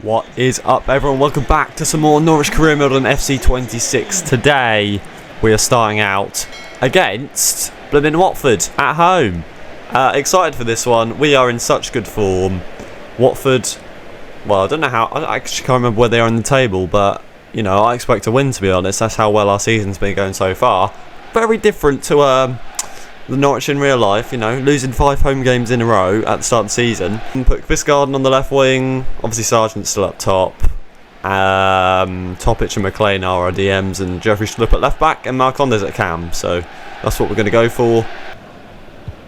What is up, everyone? Welcome back to some more Norwich Career Mode on FC 26. Today we are starting out against Blimmin' Watford at home. Excited for this one. We are in such good form. Watford, well, I don't know how, I actually can't remember where they are in the table, but you know, I expect to win, to be honest. That's how well our season's been going so far. Very different to the Norwich in real life, you know, losing 5 home games in a row at the start of the season. Put Visgarden on the left wing, obviously Sargent still up top. Topic and McLean are our DMs, and Jeffrey Schlupp at left back, and Marcondes at cam. So that's what we're going to go for.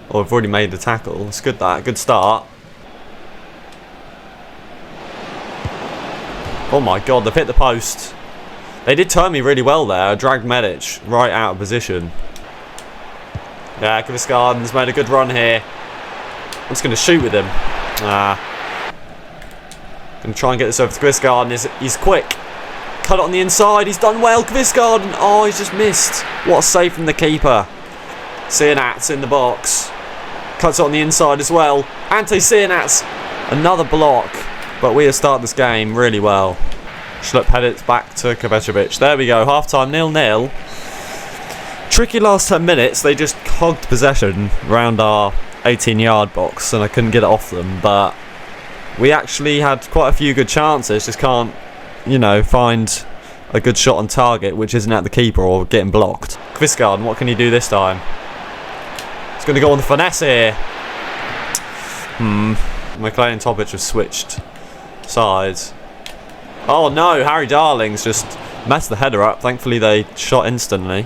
Oh, I've already made the tackle. It's good, that. Good start. Oh my god, they've hit the post. They did turn me really well there. I dragged Medic right out of position. Yeah, Visgarden's made a good run here. I'm just going to shoot with him. Going to try and get this over to Visgarden. He's quick. Cut it on the inside. He's done well, Visgarden. Oh, he's just missed. What a save from the keeper. Sargent's in the box. Cuts it on the inside as well. Sargent's. Another block. But we have started this game really well. Schlupp headed it back to Kovacevic. There we go. Half-time 0-0. Tricky last 10 minutes, they just hogged possession around our 18-yard box and I couldn't get it off them, but we actually had quite a few good chances, just can't, you know, find a good shot on target which isn't at the keeper or getting blocked. Visgarden, what can he do this time? He's going to go on the finesse here. McLean and Topic have switched sides. Oh no, Harry Darling's just messed the header up. Thankfully they shot instantly.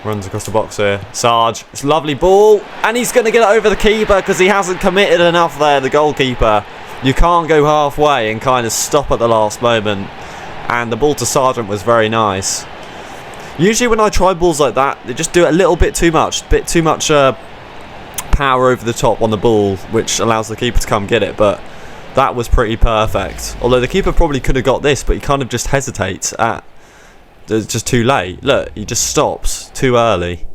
Runs across the box here. Sarge, it's a lovely ball. And he's going to get it over the keeper because he hasn't committed enough there, the goalkeeper. You can't go halfway and kind of stop at the last moment. And the ball to Sargent was very nice. Usually when I try balls like that, they just do it a little bit too much. A bit too much power over the top on the ball, which allows the keeper to come get it. But that was pretty perfect. Although the keeper probably could have got this, but he kind of just hesitates at... It's just too late. Look, he just stops too early.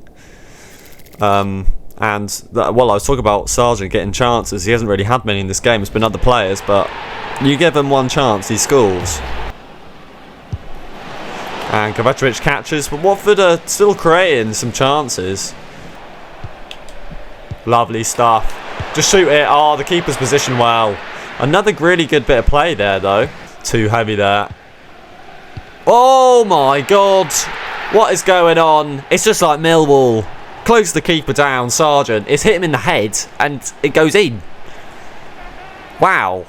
Well, I was talking about Sargent getting chances. He hasn't really had many in this game. It's been other players, but you give him one chance, he scores. And Kovacevic catches, but Watford are still creating some chances. Lovely stuff. Just shoot it. Oh, the keeper's positioned well. Another really good bit of play there, though. Too heavy there. Oh my god, what is going on? It's just like Millwall. Close the keeper down, Sargent. It's hit him in the head and it goes in. Wow,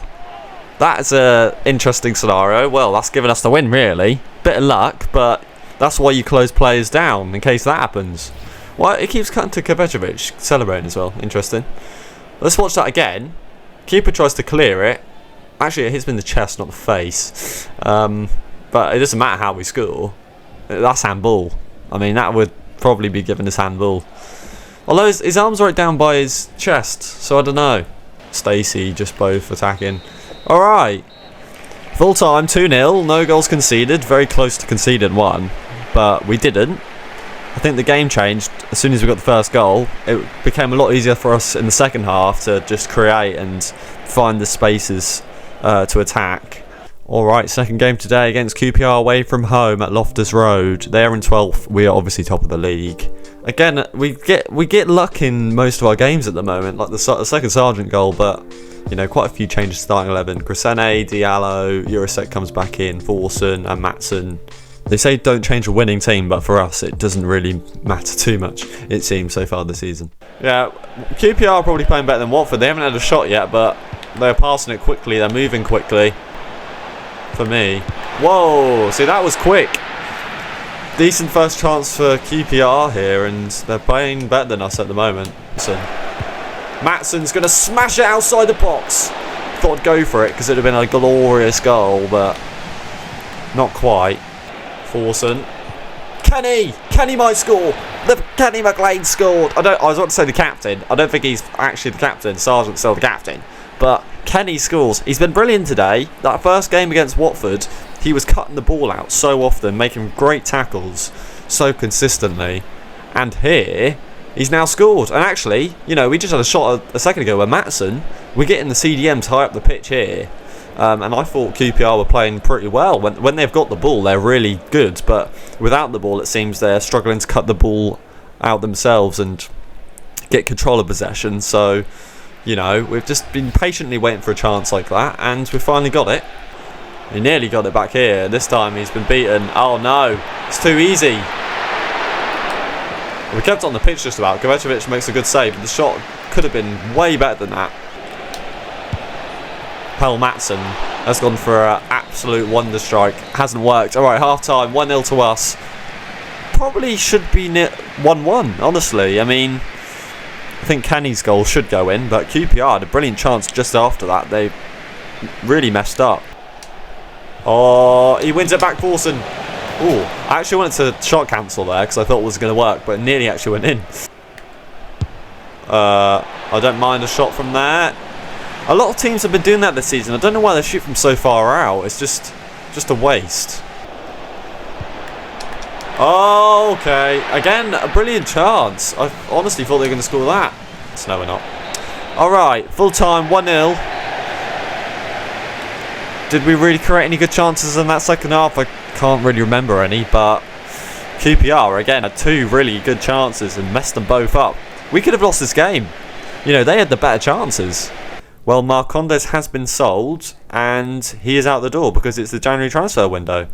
that's an interesting scenario. Well, that's given us the win, really. Bit of luck, but that's why you close players down in case that happens. Well, it keeps cutting to Kovacevic celebrating as well. Interesting. Let's watch that again. Keeper tries to clear it. Actually, it hits him in the chest, not the face. But it doesn't matter how we score. That's handball. I mean, that would probably be given as handball. Although his arm's right down by his chest, so I don't know. Stacey just both attacking. Alright. Full time, 2-0. No goals conceded. Very close to conceding one. But we didn't. I think the game changed as soon as we got the first goal. It became a lot easier for us in the second half to just create and find the spaces to attack. Alright, second game today against QPR away from home at Loftus Road. They are in 12th. We are obviously top of the league. Again, we get luck in most of our games at the moment, like the second Sargent goal, but you know, quite a few changes starting 11. Grisene, Diallo, Jurasek comes back in, Forsen and Matson. They say don't change a winning team, but for us it doesn't really matter too much, it seems, so far this season. Yeah, QPR are probably playing better than Watford. They haven't had a shot yet, but they're passing it quickly, they're moving quickly. For me. Whoa, see, that was quick. Decent first chance for QPR here, and they're playing better than us at the moment. So Matson's going to smash it outside the box. Thought I'd go for it because it would have been a glorious goal, but not quite. Forsen. Kenny might score. Kenny McLean scored. I was about to say the captain. I don't think he's actually the captain. Sargent's still the captain. But Kenny scores. He's been brilliant today. That first game against Watford, he was cutting the ball out so often, making great tackles so consistently. And here, he's now scored. And actually, you know, we just had a shot a second ago where Matson, we're getting the CDMs high up the pitch here. And I thought QPR were playing pretty well. When they've got the ball, they're really good. But without the ball, it seems they're struggling to cut the ball out themselves and get control of possession. So, you know, we've just been patiently waiting for a chance like that, and we finally got it. He nearly got it back here. This time he's been beaten. Oh no, it's too easy. We kept it on the pitch just about. Kovacevic makes a good save, but the shot could have been way better than that. Pell Matson has gone for an absolute wonder strike. Hasn't worked. Alright, half time, 1-0 to us. Probably should be 1-1, honestly. I mean, I think Kenny's goal should go in, but QPR had a brilliant chance just after that. They really messed up. Oh, he wins it back, Forson. Ooh, I actually wanted to shot cancel there because I thought it was going to work, but it nearly actually went in. I don't mind a shot from there. A lot of teams have been doing that this season. I don't know why they shoot from so far out. It's just a waste. Oh, okay. Again, a brilliant chance. I honestly thought they were going to score that. No, we're not. Alright, full time, 1-0. Did we really create any good chances in that second half? I can't really remember any, but QPR, again, had 2 really good chances and messed them both up. We could have lost this game. You know, they had the better chances. Well, Marcondes has been sold, and he is out the door because it's the January transfer window.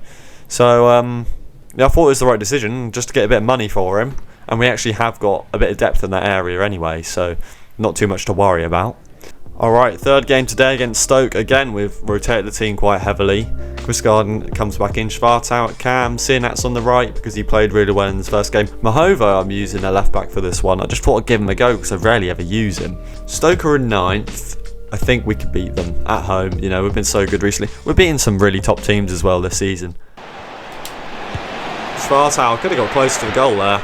So, I thought it was the right decision just to get a bit of money for him. And we actually have got a bit of depth in that area anyway, so not too much to worry about. Alright, third game today against Stoke. Again, we've rotated the team quite heavily. Chris Garden comes back in, Schwartau at cam, Sinat's on the right because he played really well in his first game. Mahova I'm using a left back for this one. I just thought I'd give him a go because I rarely ever use him. Stoke are in 9th. I think we could beat them at home. You know, we've been so good recently. We're beating some really top teams as well this season. Schwartau could have got close to the goal there.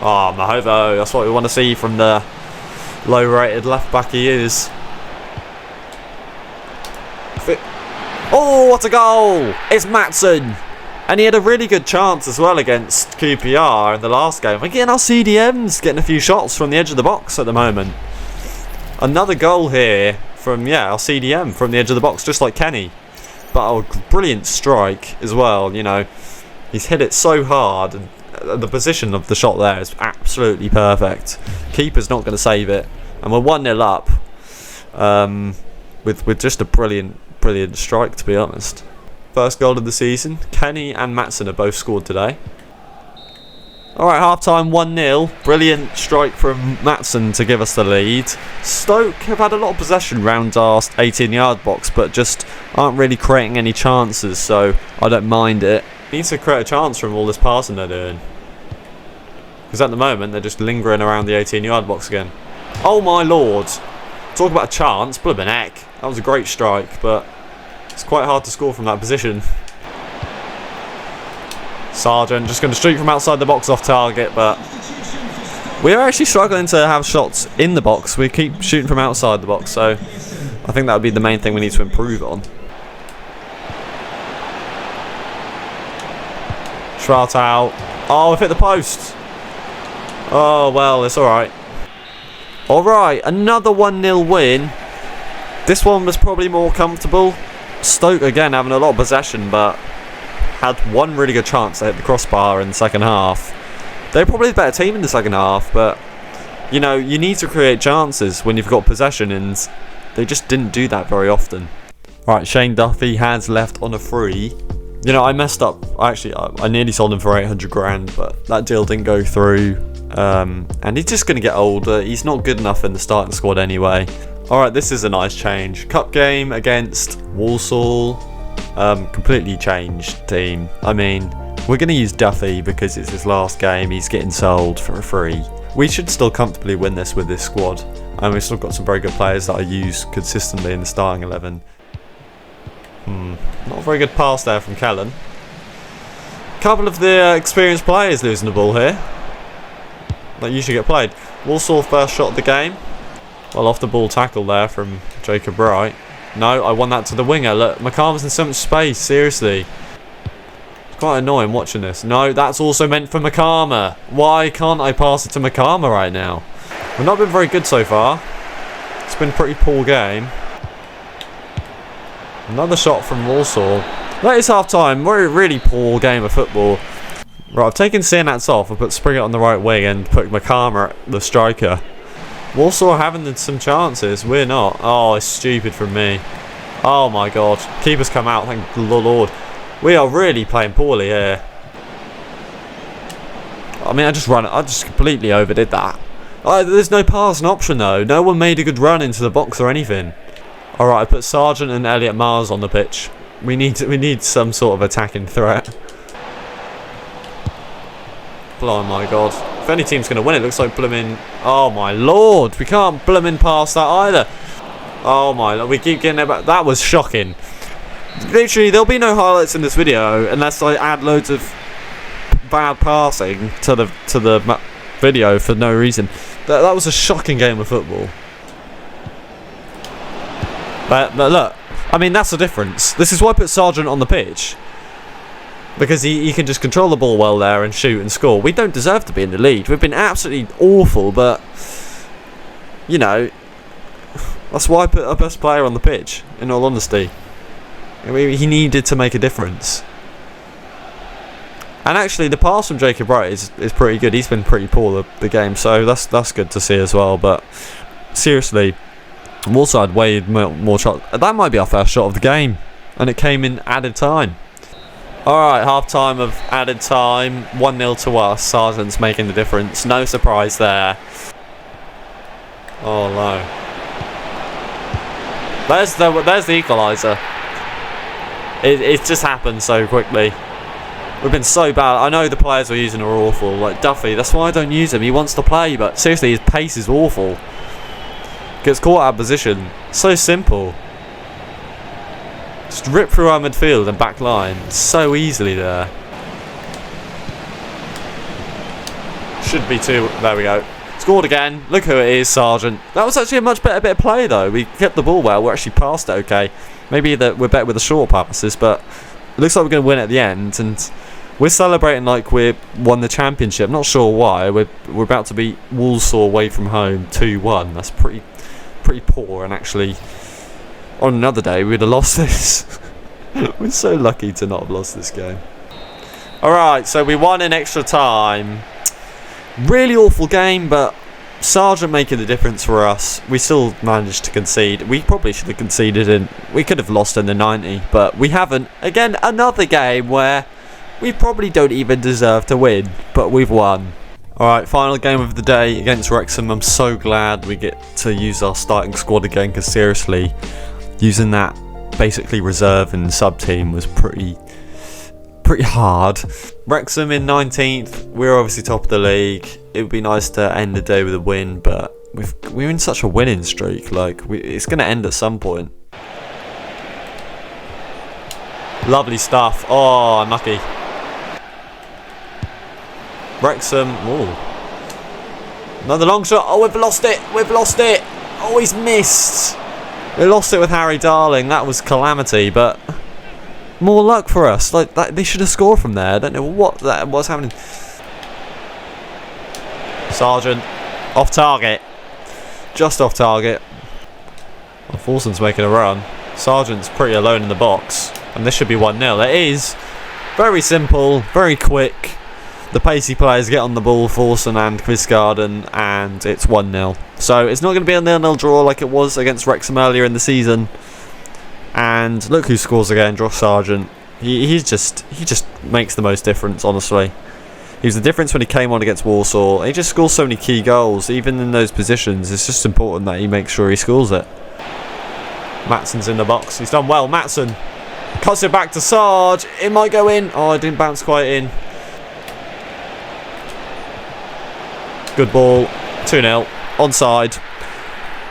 Oh, Mahova, that's what we want to see from the low-rated left-back he is. Oh, what a goal! It's Matson! And he had a really good chance as well against QPR in the last game. Again, our CDM's getting a few shots from the edge of the box at the moment. Another goal here from, our CDM from the edge of the box, just like Kenny. But a brilliant strike as well, you know. He's hit it so hard, and the position of the shot there is absolutely perfect. Keeper's not going to save it. And we're 1-0 up with just a brilliant strike, to be honest. First goal of the season. Kenny and Matson have both scored today. Alright, half-time, 1-0. Brilliant strike from Matson to give us the lead. Stoke have had a lot of possession round our 18-yard box, but just aren't really creating any chances, so I don't mind it. Need to create a chance from all this passing they're doing. Because at the moment, they're just lingering around the 18-yard box again. Oh my lord. Talk about a chance, blibbing heck. That was a great strike, but it's quite hard to score from that position. Sargent just going to shoot from outside the box off target, but we're actually struggling to have shots in the box. We keep shooting from outside the box, so I think that would be the main thing we need to improve on. Schwartau. Oh, we've hit the post. Oh, well, it's alright. Alright, another 1-0 win. This one was probably more comfortable. Stoke, again, having a lot of possession, but had one really good chance to hit the crossbar in the second half. They're probably the better team in the second half, but, you know, you need to create chances when you've got possession, and they just didn't do that very often. Alright, Shane Duffy has left on a free. You know, I messed up. Actually, I nearly sold him for 800 grand, but that deal didn't go through. And he's just going to get older. He's not good enough in the starting squad anyway. Alright, this is a nice change. Cup game against Walsall. Completely changed team. I mean, we're going to use Duffy because it's his last game. He's getting sold for a free. We should still comfortably win this with this squad. And we've still got some very good players that I use consistently in the starting 11. Not a very good pass there from Kellen. Couple of the experienced players losing the ball here. That usually get played. Walsall first shot of the game. Well, off the ball tackle there from Jacob Wright. No, I won that to the winger. Look, McCarver's in so much space, seriously. It's quite annoying watching this. No, that's also meant for McCarver. Why can't I pass it to McCarver right now? We've not been very good so far. It's been a pretty poor game. Another shot from Walsall. That is half time. We're a really poor game of football. Right, I've taken Sienats off. I put Springett on the right wing and put Makama at the striker. Walsall are having some chances. We're not. Oh, it's stupid from me. Oh my god. Keeper's come out, thank the Lord. We are really playing poorly here. I mean, I just completely overdid that. There's no passing option though. No one made a good run into the box or anything. Alright, I put Sargent and Elliot Mars on the pitch. We need some sort of attacking threat. Oh my god. If any team's going to win, it looks like blooming... Oh my lord. We can't blooming pass that either. Oh my lord. We keep getting it back. That was shocking. Literally, there'll be no highlights in this video unless I add loads of bad passing to the video for no reason. That was a shocking game of football. But look, I mean, that's the difference. This is why I put Sargent on the pitch. Because he can just control the ball well there and shoot and score. We don't deserve to be in the lead. We've been absolutely awful, but, you know, that's why I put our best player on the pitch, in all honesty. I mean, he needed to make a difference. And actually, the pass from Jacob Wright is pretty good. He's been pretty poor the game, so that's good to see as well. But, seriously, Walsall had way more shots. That might be our first shot of the game, and it came in added time. Alright, half time of added time, 1-0 to us. Sargent's making the difference. No surprise there. Oh no. There's the equaliser. It just happened so quickly. We've been so bad. I know the players we're using are awful. Like Duffy, that's why I don't use him. He wants to play, but seriously, his pace is awful. Gets caught out of position. So simple. Just rip through our midfield and back line so easily there. Should be two. There we go. Scored again. Look who it is, Sargent. That was actually a much better bit of play though. We kept the ball well. We actually passed it okay. Maybe we're better with the short passes, but it looks like we're going to win at the end. And we're celebrating like we won the championship. Not sure why. We're about to beat Walsall away from home 2-1. That's pretty poor, and actually on another day we'd have lost this. We're so lucky to not have lost this game. Alright, so we won in extra time. Really awful game, but Sargent making the difference for us. We still managed to concede. We probably should have conceded, we could have lost in the 90, but we haven't. Again, another game where we probably don't even deserve to win, but we've won. Alright, final game of the day against Wrexham. I'm so glad we get to use our starting squad again, because seriously, using that basically reserve and sub team was pretty hard. Wrexham in 19th. We're obviously top of the league. It would be nice to end the day with a win, but we're in such a winning streak. Like it's going to end at some point. Lovely stuff. Oh, unlucky. Wrexham. Ooh. Another long shot. Oh, we've lost it. We've lost it. Oh, he's missed. We lost it with Harry Darling. That was calamity, but more luck for us. Like they should have scored from there. I don't know what's happening. Sargent off target. Just off target. Well, Fulson's making a run. Sargent's pretty alone in the box, and this should be 1-0. It is. Very simple, very quick. The pacey players get on the ball, Fulson and Quisgarden, and it's 1-0. So it's not going to be a 0-0 draw like it was against Wrexham earlier in the season. And look who scores again, Josh Sargent. He just makes the most difference, honestly. He was the difference when he came on against Walsall. He just scores so many key goals, even in those positions. It's just important that he makes sure he scores it. Matsson's in the box. He's done well. Mattson cuts it back to Sarge. It might go in. Oh, it didn't bounce quite in. Good ball. 2-0. Onside.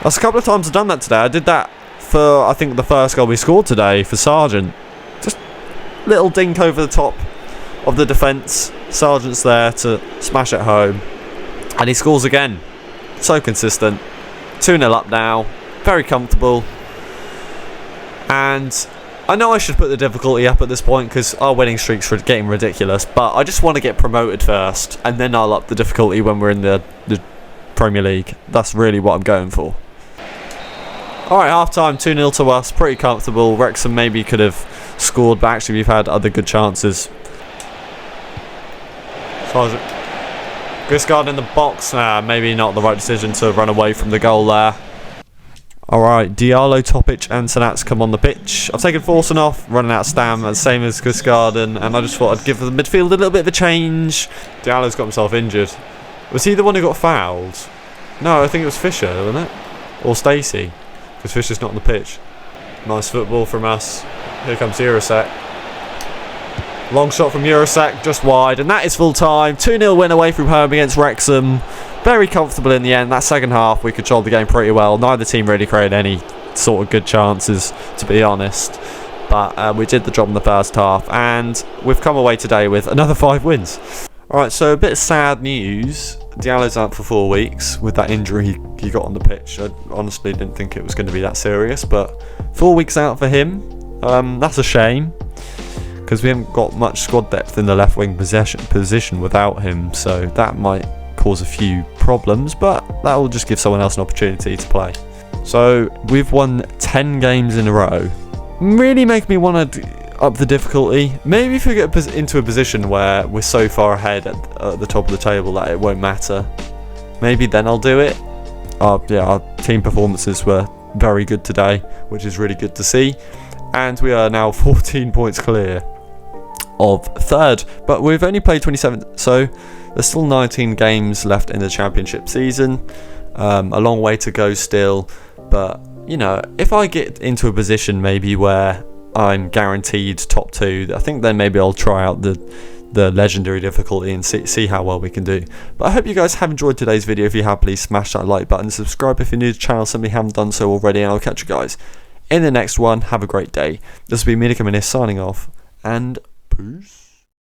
That's a couple of times I've done that today. I did that for, I think, the first goal we scored today for Sargent. Just little dink over the top of the defence. Sargent's there to smash it home. And he scores again. So consistent. 2-0 up now. Very comfortable. And I know I should put the difficulty up at this point because our winning streaks are getting ridiculous, but I just want to get promoted first, and then I'll up the difficulty when we're in the Premier League. That's really what I'm going for. Alright, half time, 2-0 to us, pretty comfortable. Wrexham maybe could have scored, but actually we've had other good chances. Sargent. Grisgard in the box. Maybe not the right decision to run away from the goal there. Alright, Diallo, Topic and Sanats come on the pitch. I've taken Forson off, running out of stam, same as Grisgarden, and I just thought I'd give the midfield a little bit of a change. Diallo's got himself injured. Was he the one who got fouled? No, I think it was Fisher, wasn't it? Or Stacey, because Fisher's not on the pitch. Nice football from us. Here comes Eurosek. Long shot from Eurosek, just wide, and that is full time. 2-0 win away from home against Wrexham. Very comfortable in the end. That second half, we controlled the game pretty well. Neither team really created any sort of good chances, to be honest. But we did the job in the first half, and we've come away today with another 5 wins. Alright, so a bit of sad news. Diallo's out for 4 weeks with that injury he got on the pitch. I honestly didn't think it was going to be that serious, but 4 weeks out for him. That's a shame, because we haven't got much squad depth in the left wing position without him, so that might cause a few problems, but that will just give someone else an opportunity to play. So we've won 10 games in a row. Really make me want to up the difficulty. Maybe if we get into a position where we're so far ahead at the top of the table that it won't matter, maybe then I'll do it. Yeah, our team performances were very good today, which is really good to see, and we are now 14 points clear of third, but we've only played 27, so there's still 19 games left in the championship season. A long way to go still, but you know, if I get into a position maybe where I'm guaranteed top 2, I think then maybe I'll try out the legendary difficulty and see how well we can do. But I hope you guys have enjoyed today's video. If you have, please smash that like button, subscribe if you're new to the channel, some of you haven't done so already, and I'll catch you guys in the next one. Have a great day. This will be Minikitman signing off, and peace.